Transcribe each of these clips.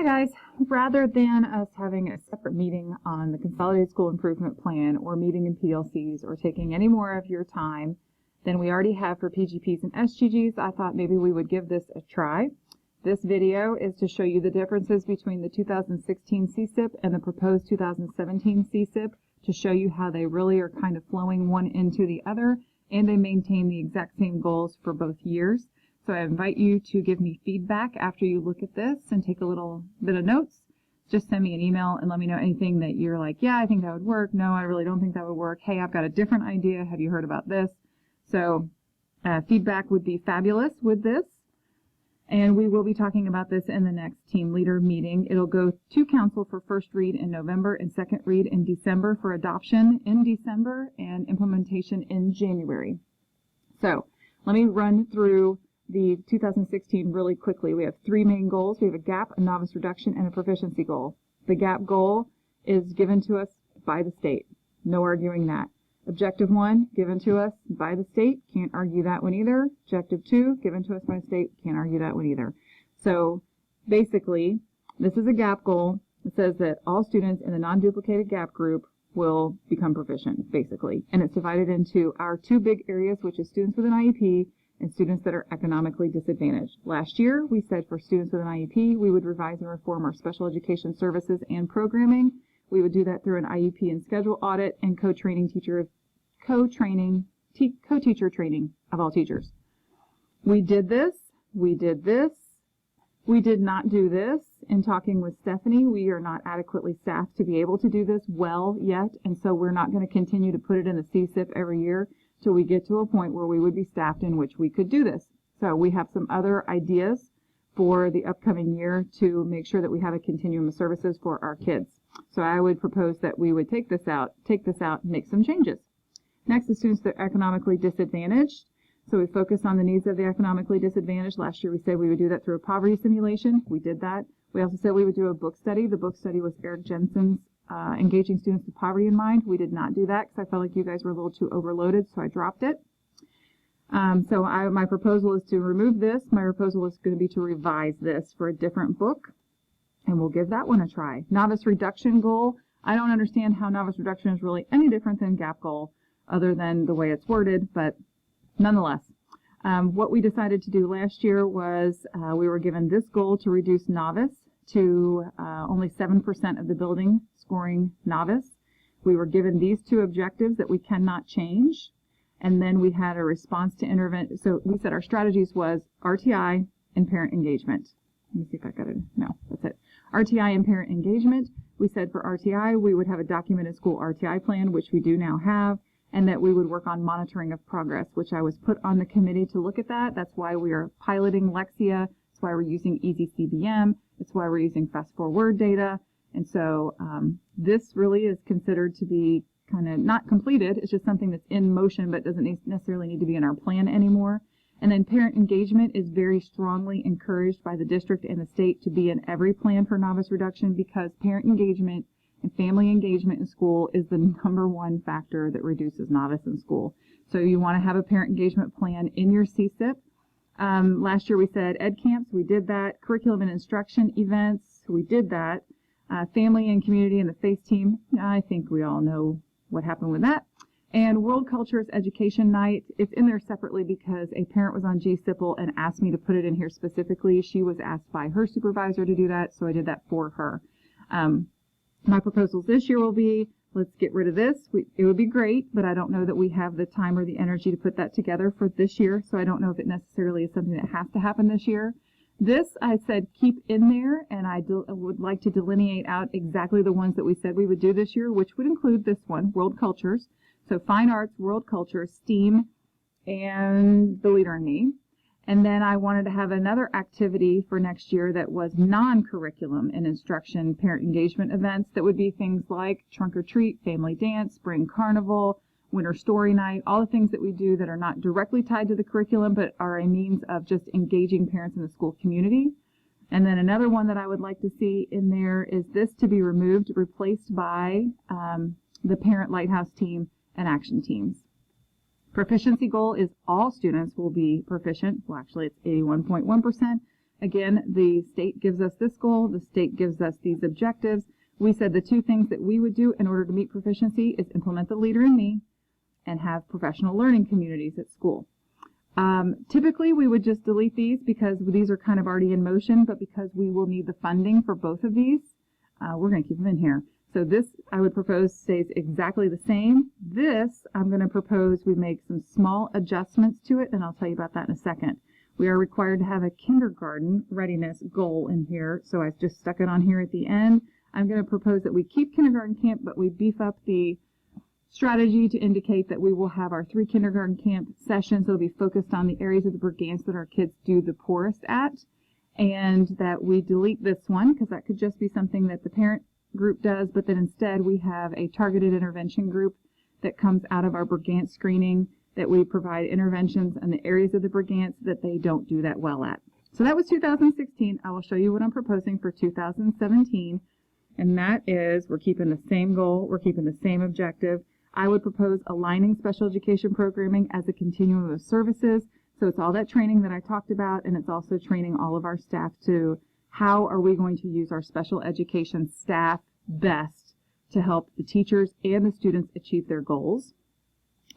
Hi guys, rather than us having a separate meeting on the Consolidated School Improvement Plan or meeting in PLCs or taking any more of your time than we already have for PGPs and SGGs, I thought maybe we would give this a try. This video is to show you the differences between the 2016 CSIP and the proposed 2017 CSIP to show you how they really are kind of flowing one into the other, and they maintain the exact same goals for both years. So I invite you to give me feedback after you look at this and take a little bit of notes. Just send me an email and let me know anything that you're like, yeah, I think that would work. No, I really don't think that would work. Hey, I've got a different idea. Have you heard about this? So feedback would be fabulous with this. And we will be talking about this in the next team leader meeting. It'll go to council for first read in November and second read in December for adoption in December and implementation in January. So let me run through the 2016 really quickly. We have three main goals. We have a gap, a novice reduction, and a proficiency goal. The gap goal is given to us by the state. No arguing that. Objective 1, given to us by the state. Can't argue that one either. Objective 2, given to us by the state. Can't argue that one either. So basically, this is a gap goal. It says that all students in the non-duplicated gap group will become proficient, basically. And it's divided into our two big areas, which is students with an IEP and students that are economically disadvantaged. Last year, we said for students with an IEP, we would revise and reform our special education services and programming. We would do that through an IEP and schedule audit and co-teacher training of all teachers. We did this. We did this. We did not do this. In talking with Stephanie, we are not adequately staffed to be able to do this well yet, and so we're not going to continue to put it in the CSIP every year till we get to a point where we would be staffed in which we could do this. So we have some other ideas for the upcoming year to make sure that we have a continuum of services for our kids. So I would propose that we would take this out, and make some changes. Next is students that are economically disadvantaged. So we focus on the needs of the economically disadvantaged. Last year we said we would do that through a poverty simulation. We did that. We also said we would do a book study. The book study was Eric Jensen's Engaging Students with Poverty in Mind. We did not do that because I felt like you guys were a little too overloaded, so I dropped it. My proposal is to remove this. My proposal is going to be to revise this for a different book, and we'll give that one a try. Novice reduction goal. I don't understand how novice reduction is really any different than gap goal other than the way it's worded, but nonetheless. What we decided to do last year was we were given this goal to reduce novice to only 7% of the building scoring novice. We were given these two objectives that we cannot change, and then we had a response to intervention. So we said our strategies was RTI and parent engagement. Let me see if I got it. No, that's it. RTI and parent engagement. We said for RTI we would have a documented school RTI plan, which we do now have, and that we would work on monitoring of progress, which I was put on the committee to look at that. That's why we are piloting Lexia. That's why we're using EasyCBM. It's why we're using Fast Forward data. And so this really is considered to be kind of not completed. It's just something that's in motion but doesn't necessarily need to be in our plan anymore. And then parent engagement is very strongly encouraged by the district and the state to be in every plan for novice reduction, because parent engagement and family engagement in school is the #1 factor that reduces novice in school. So you want to have a parent engagement plan in your CSIP. Last year we said ed camps. We did that. Curriculum and instruction events. We did that. Family and community and the FACE team. I think we all know what happened with that. And World Cultures Education Night. It's in there separately because a parent was on GSIPL and asked me to put it in here specifically. She was asked by her supervisor to do that, so I did that for her. My proposals this year will be, let's get rid of this. It would be great, but I don't know that we have the time or the energy to put that together for this year, so I don't know if it necessarily is something that has to happen this year. This, I said, keep in there, and I would like to delineate out exactly the ones that we said we would do this year, which would include this one, World Cultures. So Fine Arts, World Culture, STEAM, and The Leader in Me. And then I wanted to have another activity for next year that was non-curriculum and instruction parent engagement events that would be things like trunk or treat, family dance, spring carnival, winter story night, all the things that we do that are not directly tied to the curriculum but are a means of just engaging parents in the school community. And then another one that I would like to see in there is this to be removed, replaced by the Parent Lighthouse team and action teams. Proficiency goal is all students will be proficient. Well, actually it's 81.1%. Again, the state gives us this goal, the state gives us these objectives. We said the two things that we would do in order to meet proficiency is implement the Leader in Me and have professional learning communities at school. Typically, we would just delete these because these are kind of already in motion, but because we will need the funding for both of these, we're going to keep them in here. So this, I would propose, stays exactly the same. This, I'm going to propose we make some small adjustments to it, and I'll tell you about that in a second. We are required to have a kindergarten readiness goal in here, so I just stuck it on here at the end. I'm going to propose that we keep kindergarten camp, but we beef up the strategy to indicate that we will have our 3 kindergarten camp sessions that will be focused on the areas of the Brigance that our kids do the poorest at, and that we delete this one because that could just be something that the parent group does, but that instead we have a targeted intervention group that comes out of our Brigance screening, that we provide interventions in the areas of the Brigance that they don't do that well at. So that was 2016. I will show you what I'm proposing for 2017, and that is we're keeping the same goal, we're keeping the same objective. I would propose aligning special education programming as a continuum of services. So it's all that training that I talked about, and it's also training all of our staff to how are we going to use our special education staff best to help the teachers and the students achieve their goals.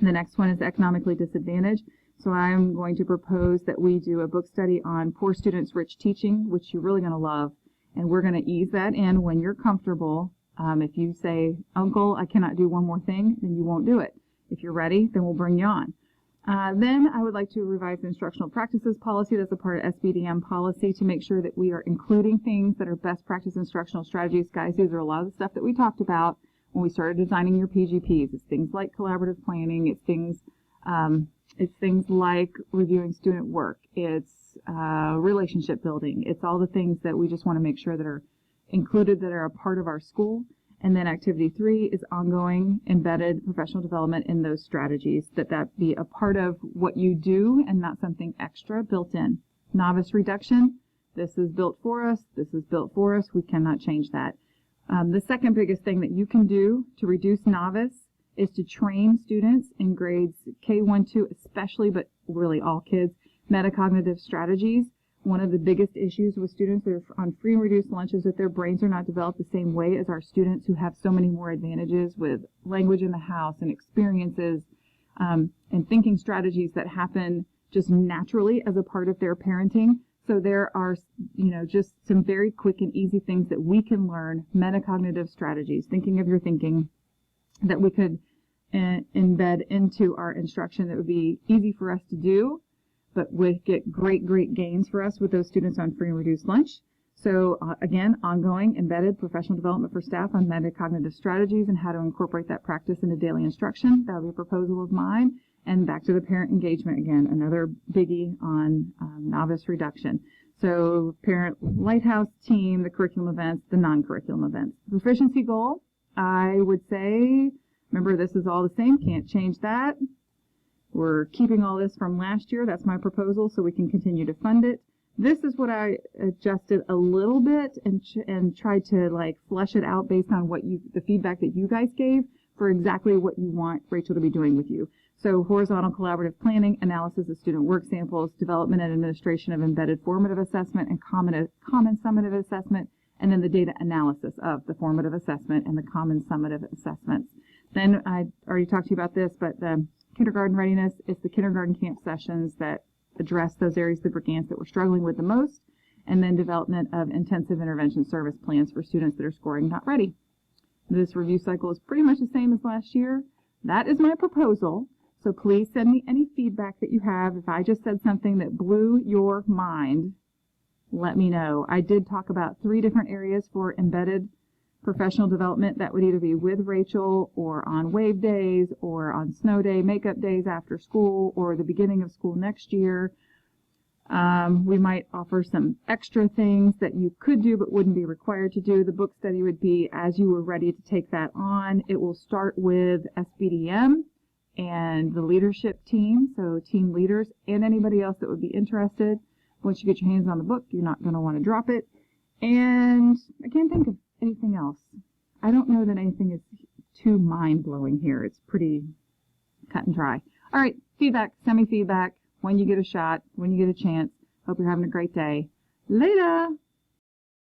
The next one is economically disadvantaged. So I'm going to propose that we do a book study on Poor Students, Rich Teaching, which you're really going to love. And we're going to ease that in when you're comfortable. If you say, Uncle, I cannot do one more thing, then you won't do it. If you're ready, then we'll bring you on. Then I would like to revise the instructional practices policy. That's a part of SBDM policy to make sure that we are including things that are best practice instructional strategies. Guys, these are a lot of the stuff that we talked about when we started designing your PGPs. It's things like collaborative planning. It's things like reviewing student work. It's relationship building. It's all the things that we just want to make sure that are included, that are a part of our school. And then activity 3 is ongoing embedded professional development in those strategies, that be a part of what you do and not something extra built in. Novice reduction, this is built for us, this is built for us, we cannot change that. The second biggest thing that you can do to reduce novice is to train students in grades K1, 2 especially, but really all kids, metacognitive strategies. One of the biggest issues with students that are on free and reduced lunch is that their brains are not developed the same way as our students who have so many more advantages with language in the house and experiences and thinking strategies that happen just naturally as a part of their parenting. So there are, just some very quick and easy things that we can learn, metacognitive strategies, thinking of your thinking, that we could embed into our instruction that would be easy for us to do, but would get great gains for us with those students on free and reduced lunch. So again, ongoing embedded professional development for staff on metacognitive strategies and how to incorporate that practice into daily instruction. That would be a proposal of mine. And back to the parent engagement again, another biggie on novice reduction. So parent lighthouse team, the curriculum events, the non-curriculum events. Proficiency goal, I would say, remember this is all the same, can't change that. We're keeping all this from last year. That's my proposal so we can continue to fund it. This is what I adjusted a little bit and tried to flesh it out based on the feedback that you guys gave for exactly what you want Rachel to be doing with you. So horizontal collaborative planning, analysis of student work samples, development and administration of embedded formative assessment and common summative assessment, and then the data analysis of the formative assessment and the common summative assessments. Then I already talked to you about this, but the kindergarten readiness is the kindergarten camp sessions that address those areas of the Brigance that we're struggling with the most, and then development of intensive intervention service plans for students that are scoring not ready. This review cycle is pretty much the same as last year. That is my proposal, so please send me any feedback that you have. If I just said something that blew your mind, let me know. I did talk about 3 different areas for embedded professional development that would either be with Rachel or on wave days or on snow day, makeup days after school or the beginning of school next year. We might offer some extra things that you could do but wouldn't be required to do. The book study would be as you were ready to take that on. It will start with SBDM and the leadership team, so team leaders and anybody else that would be interested. Once you get your hands on the book, you're not going to want to drop it. And I can't think of anything else. I don't know that anything is too mind-blowing here. It's pretty cut and dry. All right, feedback, send me feedback when you get a shot, when you get a chance. Hope you're having a great day. Later.